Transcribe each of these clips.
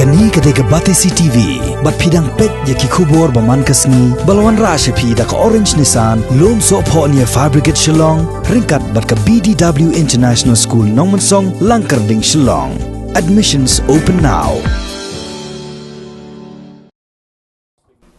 Kani kadega Batesi TV, bat pidang pet yaki kubor baman kasni, balwan rasha pi da ka Orange Nissan, lom so po niya Fabricate Shillong, ringkat bat ka BDW International School Nongmansong, Langkarding Shillong. Admissions open now.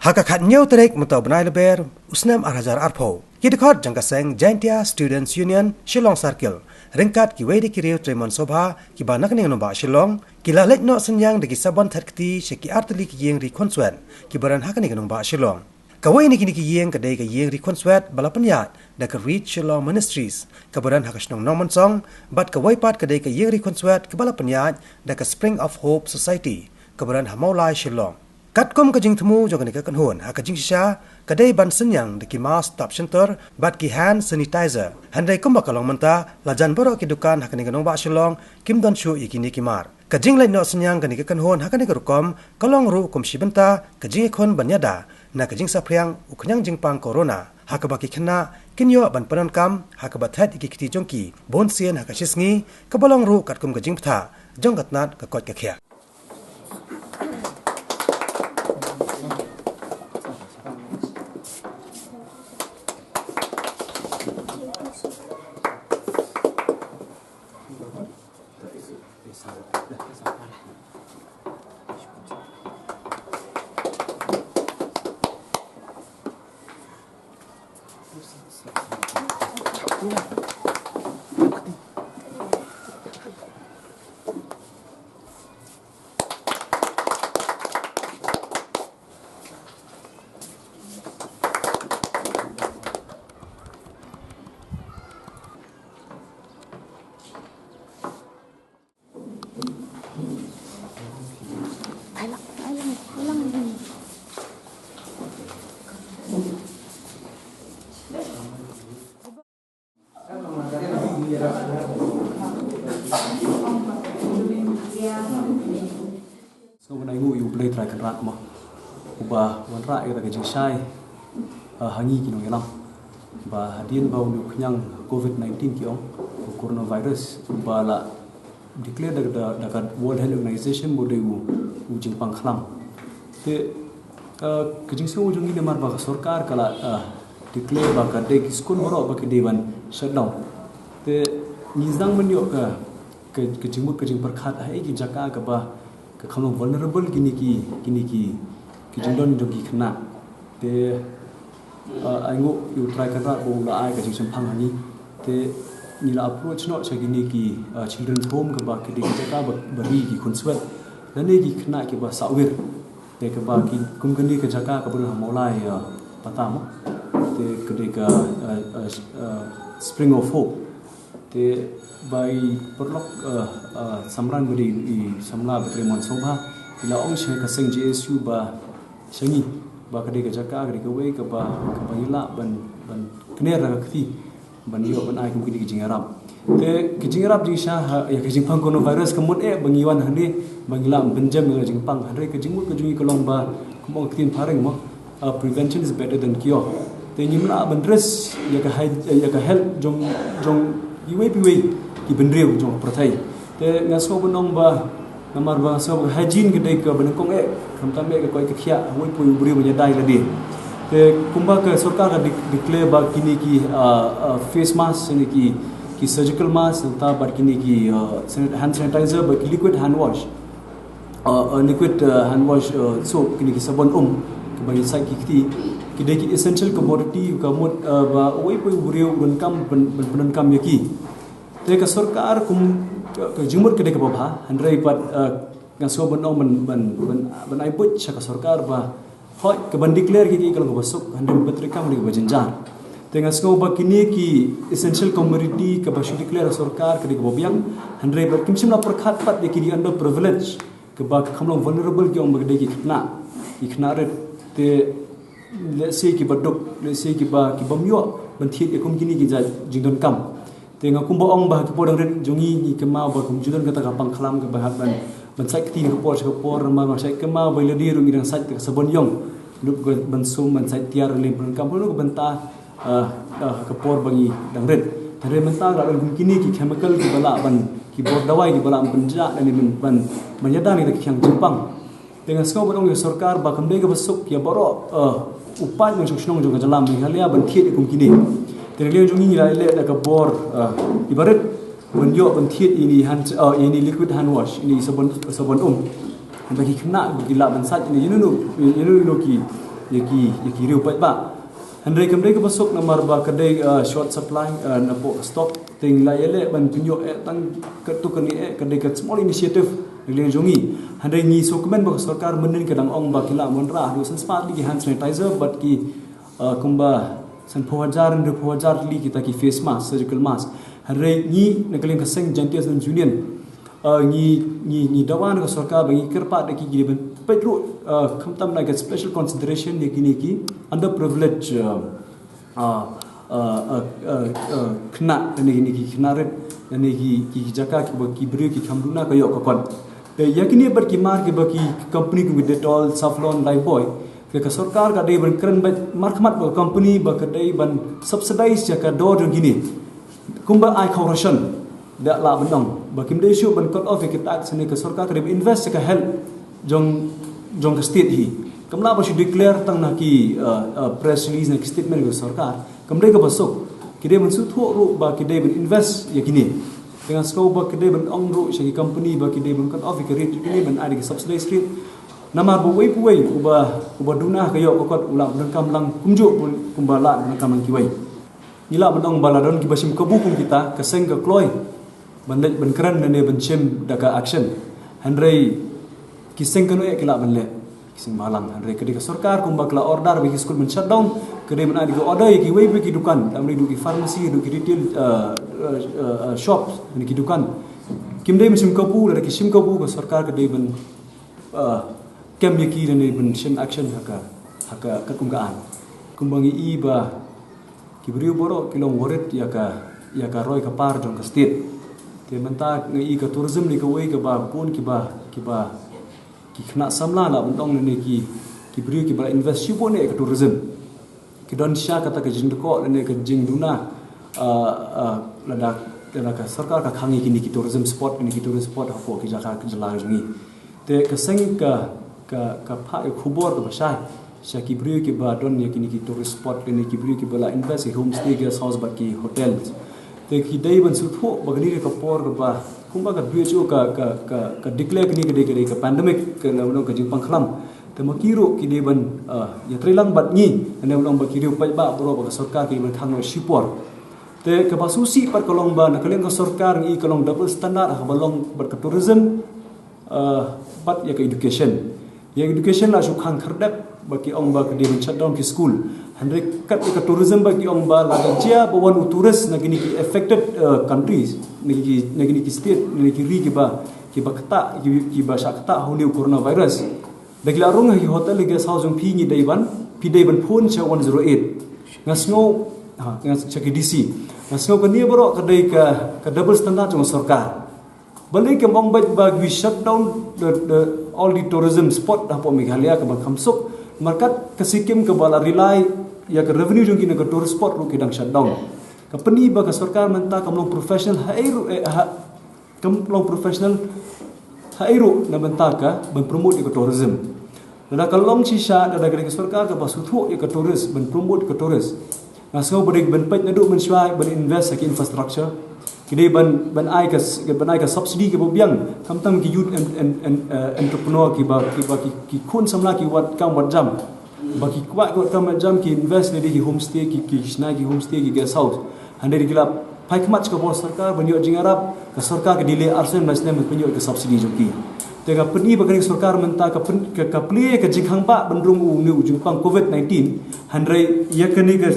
Haka khat nyau terek muto benai leber usnam arhajar arpo. Kidikot jangkaseng Jaintia Students Union Shillong Circle. Ringkat ki wedi ki riu Tremon Sobha ki banak ning nomba Shillong ki lalek no senyang de ki sabon tharkti sheki artli ki yeng ri konswet ki baran haka ning nomba Shillong. Kawai ni ki yeng ka dei ka yeng ri konswet balapanyat da ka reach Shillong Ministries ka baran haka snong nomon song bat kawai pat ka dei ka yeng ri konswet ki balapanyat da ka Spring of Hope Society ka baran hamaulai Shillong. Katkom kajing temu jogan ka kanhon ha kajing sha kadai ban senyang de ki mass stop center bat ki hand sanitizer handai kum bakalong manta lajan boro ki dukan ha kani ganong ba Shillong kim don shu ikini ki mar kajing lai no senyang kani ka kanhon ha kani ka rukom kalong ru kum shibanta kajing khon banyada na kajing sapriang uknyang jingpang corona ha ka baki khna kinyo ban panan kam ha ka bathat iki kiti jongki bon sien ha ka shisngi ka balong ru katkum kajing ptha jonggatnat ka kot ka khya So when I go you play try kan rat mo uba wan ra ira ka jing sai hangi ki no yalam ba hadin ba unu khnyang COVID-19 ki ong coronavirus ba la declare da ka World Health Organization mo de u jing pang khlam te ka jing so jung ni mar ba ka sarkar kala declare ba ka de skun boro ba ki dewan shutdown te nizang man yo ka jing mut ka jing perkhat hai ki jaka ka ba kalau vulnerable kini ki jindon jogi kena te aingo you try kan rat bo la ai ka jing sampang hani te nila approach no cha kini ki children's home ka ba ki de ka ba bari ki konswet lane ki kena ki ba sawir te ka ba ki kum kani ka jaka ka bur hamolai patam te ka de ka Spring of Hope te by perlok samran beri samla Tremon Sobha ila ong she ka seng JSU ba sengi ba ka de ka jaka ka wei ka ba ila ban kner ra khti ban yo ban ai kum ki jing arab te ki jing arab ji sha ya ki jing pang coronavirus ka mut e bangiwan hande bangila benjam ga jing pang hande ka jing mut ka jungi kolong ba kum tin pareng mo prevention is better than cure te nyimla ban dress ya ka help jong iwe ki benriu jong prathai te ngaso bonong ba namar ba so hygiene ke dei ka benkong e khamtam e ka koi ka khia hoi pui buri banya dai la de te kumba ka sarkar ka declare ba kini ki face mask ni ki surgical mask ta bar kini ki hand sanitizer ba ki liquid hand wash soap kini ki sabon ke bagi sai ki dei ki essential commodity ka mot ba hoi pui buri benkam benkam yaki te ka sarkar kum ka jumur ke de ka ba handrai pat ngaso bonong ban ai put cha ka sarkar ba hoi ka ban declare ki kalau basuk handai patrika mari ba janjar te ngaso ba kini ki essential commodity ka ba shi declare sarkar ke de ka biang handrai ba kimsim na perkhat pat de ki under privilege ke ba khamlong vulnerable ki ong ba de ki khna ret te let's say ki badok let's say ki bamyo ban thiet kum kini ki ja jingdon kam tenga kumbo ong bah ko dang ret jongi ni kema ba kum judan kata kapang khlam ke bahat ban sai kti ko por ma sai kema ba le di ru ngi sai ke sabon yong lup ban sum ban sai tiar le ban kam lu ban ta ke por bangi dang ret Tare mentang kalau kini ki chemical ki bala ban keyboard dawai ki balam penja dan ban menyadani tak yang Jepang dengan skau badong ke sarkar ba kamdei ke besuk ya baro upan yang susnong juga jalan Meghalaya ban thiet ikum kini terlihat jong ini lai le ka bor ibarat benjo ban thiet ini ini liquid hand wash ini sabun bagi kena gila ban sat ini yunu ki riu pat ba Handai kamdei ke besok nomor ba kedai short supply napo stock ting la yele ban pinyo tang ketu keni kedai ke small initiative le jongi handai ni dokumen ba sarkar menin kadang ong ba kila monra do san spat li hand sanitizer but ki kumba san 4000 li kita ki face mask surgical mask handai ni nakalin ka seng jantia san union ni dawan ka sarkar bagi kerpa de ki ban petru khamtam like a special consideration ye kini ki underprivileged kena ni ki kinaret ni ki jaka ki beri ki khamduna ka yo kon te yakini bar ki mar ki baki company ku Dettol Savlon Lifebuoy ke sarkar ka dei ban kren ba markmat ba company ba ka dei ban subsidize ya ka do gini kumba ai corruption da la bandong ba kim dei shu ban cut off ki tax ni ka sarkar ka dei invest ka help jong state hi kamla ba should declare tang na ki press release na ki statement ko sarkar kamdei ka basuk kide ban su tho ru ba kide ban invest ya kini dengan skau ba kide ban ong ru shi company ba kide ban cut off ki rate kini ban ada ki subsidize rate nama ba wei puai uba duna ka yo ko ulang dan kam lang kumju kumbala dan kam lang ki wei nila ban bala don ki basim kabu kum kita kaseng ka kloi ban kran ne ban chem daga action handrai kiseng kanu ek la banle kiseng malang handre kedi ka sarkar kumba kala order bagi school men shutdown kedi men adi order ki wei bagi dukan tamri du ki pharmacy du ki retail shops ni ki dukan kimdei mesim kapu da ki sim kapu ka sarkar kedi ben kem ye ki ne ben sim action haka kumgaan kumbangi iba ki brio boro kilong woret ya ka roi ka par jong ka state te menta ngi ka tourism ni ka wei ka ba pun ki ba ki kena samla la bentong ne ki beri ki bala invest sibo ne ke tourism ki don sha kata ke jing ko ne ke jing duna lada ka sarkar ka khangi ki ki tourism spot ni ki tourism spot ho ki jaka ke jala ngi te ka seng ka pha khubor ka basai sha ki beri ki ba don ne ki tourist spot ne ki beri ki bala invest homestay guest house ba ki hotel te ki dai ban su tho bagni ka por ka ba kumba ka WHO ka declare kini ka pandemic ka lawan ka jing pangklam te makiro ki de ban ya trilang bat ni ane ulong ba kiri pa ba bro ba sarkar ki ban khang sipor te ka basusi par kolong ba na kaleng ka sarkar i kolong double standard ha balong ber ka tourism bat ya ka education la su khang khardap ba ki ong ba ka de shutdown ki school handre kat ka tourism ba ki ong ba la jia ba wan tourist na gini ki affected countries nagi ki state nagi ri ki ba kata ki ba sakta holi coronavirus bagi la rong hi hotel ge saujung phi ni daiban phone cha 108 ngasno ngas chaki DC ngasno ka ni boro ka dai ka double standard jong sarkar balik ke mong ba we shut down the all the tourism spot da po Meghalaya ka ba khamsuk market kasikim ka bala rely ya ka revenue jong ki na ka tourist spot ru ki dang shut down company ba ka sarkar menta kamlong professional hairu na menta ka ben promote ka tourism da kalong shisha da ka sarkar ka basuthu ka tourist ben promote ka tourist ngaso break ben pet na du men swai ben invest ka infrastructure kide ban ai ka subsidy ke bobiang kamtam ki youth and entrepreneur ki kun samla ki wat kam wat jam baki kwa kam jam ki invest ne ki homestay ki snai ki homestay ki guest house hande digila paikmat ka bor sarkar banyo jingarap ka sarkar ke delay arsen masne men banyo ka subsidy joki tega peni bagani sarkar menta ka play ka jinghang ba bandrung u ni ujung pang covid-19 handrai yakani ka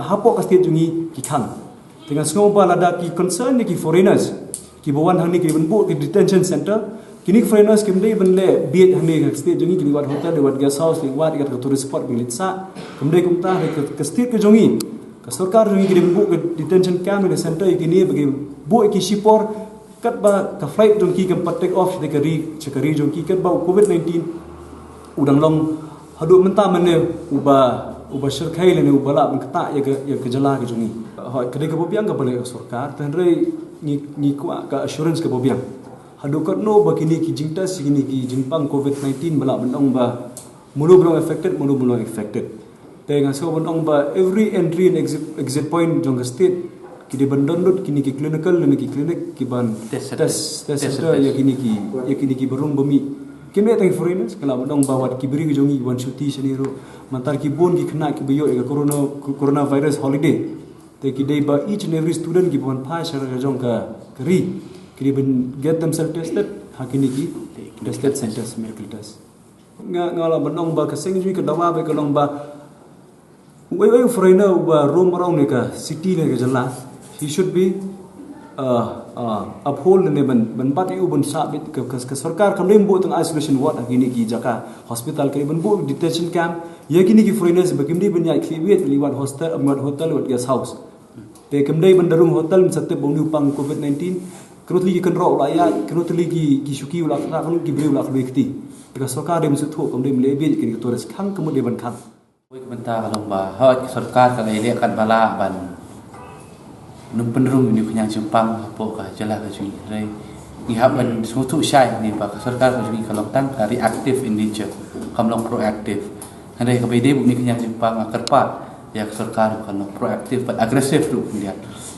hapo ka state jungi ki khang tega sngoba lada ki concern ni ki foreigners ki bawan hang ni ki benbu ki detention center kini foreigners ki mdei benle biet hang ni ka state jungi ki wat hotel wat guest house ki wat ka tourist spot bilitsa kumdei kumta ka state ka jungi ka sarkar jungi ki benbu ka detention camp ni center ki ni bagi bu ki shipor kat ba ka flight jong ki kam take off de kari chakari jong ki kat ba covid-19 udang long hadu menta mane uba shirkai le ne ubala ben kata ya ka jala ka jungi ha kade ka bobiang ka bale sarkar tan rei ni kuat ka assurance ke bobiang hadu kat no bakini ki jingtas gini ki jingpang COVID-19 bala benong ba mulu belum affected dengan so benong ba every entry and exit point jong state ki de bandondot kini ki clinical dan ki clinic ki ban test ya kini ki berung bumi kini teng foreigners kalau benong bawat ki beri jongi ban cuti seniro mantar ki bon ki kena ki biyo e coronavirus holiday te ki dei ba each and every student ki ban pa shara jong ka kri ki ben get themselves tested hakini ki tested centers medical test ngala benong ba ka sengji ka dawa ba ka long ba wei foreigner ba roam around ne ka city ne ka jala he should be uphold ne ban bat yu ban sabit ka sarkar kam nem bo tang isolation ward agini ki jaka hospital ke ban bo detention camp ye gini ki foreigners ba kimdi ban ya khibet liwan hotel wat guest house te kimdai ban darum hotel satte bongni upang COVID-19 kenotli ki kanro la ya kenotli ki shuki ula ka kanu ki breu la ka bekti ka sarkar dem su tho kam dem le bi ki to res khang kam de ban khang oi banta kalong ba ha sarkar ka le kan bala ban num penderung ni punya Jepang apa ka jala ka jui rai ni haban suatu syai ni ba sarkar ka jui kalong tang ka reactive in nature kamlong proactive handai ka bede bu ni punya Jepang akarpat ya sarkar kan proactive but aggressive tu dia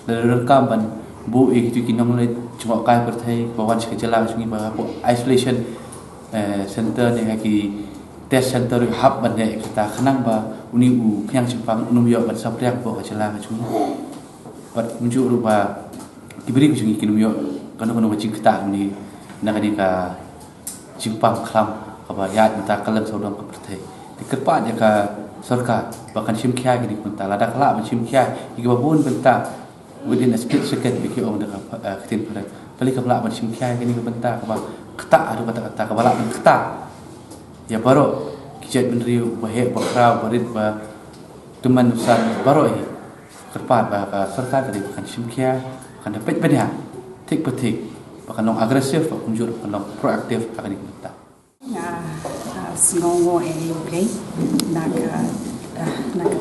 rekam ban bu e tu kinong le cuma kai perthai bawan ka jala ka jui ba isolation center ni ki test center hub ban ya kita khanang ba uni u punya Jepang num yo ban sapriak ba ka jala ka jui pat munjuk rupa diberi kucing ikin yo kanu bacing kita ni nak ni ka Jepang klam apa ya minta kalam saudang ke pertai dikerpa je ka sarkar bahkan simkia gini minta lada kala macam simkia iga babun minta within a split second biki on dak ketin pada balik ka bala macam simkia gini ke minta apa ketak ada kata-kata ka bala ketak ya baru kijat benriu bahaya bakrau barit ba teman nusan baru ini kerpat ba sarkar dari bukan simkia bukan dapat benda tik petik bahkan long agresif kunjur long proaktif akan kita snongo okay nak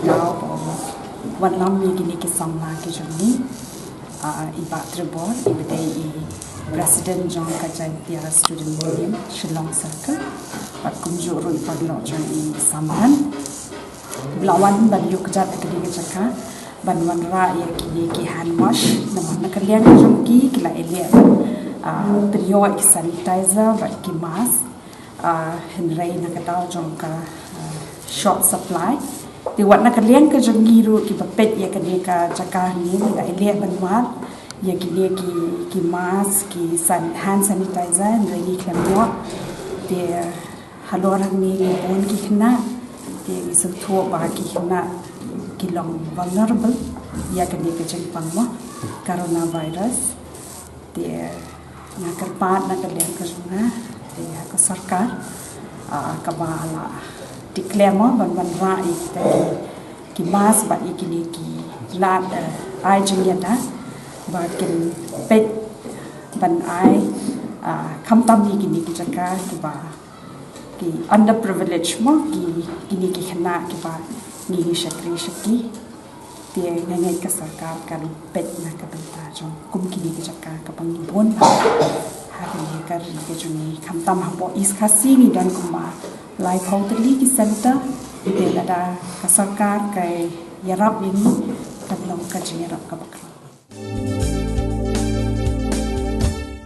tahu wat lam ni gini ki samla ki joni iba trebor ibdai president John Kajai Tiara Student Union Shillong Circle pat kunjur ru padlo joni saman lawan ban yuk jat ke di jaka banwan ra ya ki hand wash naman nakalian jongki kila elia priyo ki sanitizer ba ki mask henrei nakataw jongka short supply di wat nakalian ke jonggi ru ki papet ya ka jaka ni da elia banwat ya ki mask ki hand sanitizer henrei klamyo de halorang ni pon ki khna de isutho ba ki khna kilong vulnerable ya kan dia kecil pangmo coronavirus dia nak kerpat nak kalian kerana dia ke sarkar kabala declare mo ban ra ite ki mas ba ikini ki lat ai jingya ba kin pet ban ai kamtam ikini ki jaka ki ba ki underprivileged mo ki ini ki khana ki ba ni shakri dia ngai ka sarkar kan pet na ka benta jong kum kini ke jaka ka pangibon hari ka ri ke juni khamtam hambo is khasi ni dan kuma life hoteli ki center de lada ka sarkar kai yarap ini tablong ka jingarap ka bakra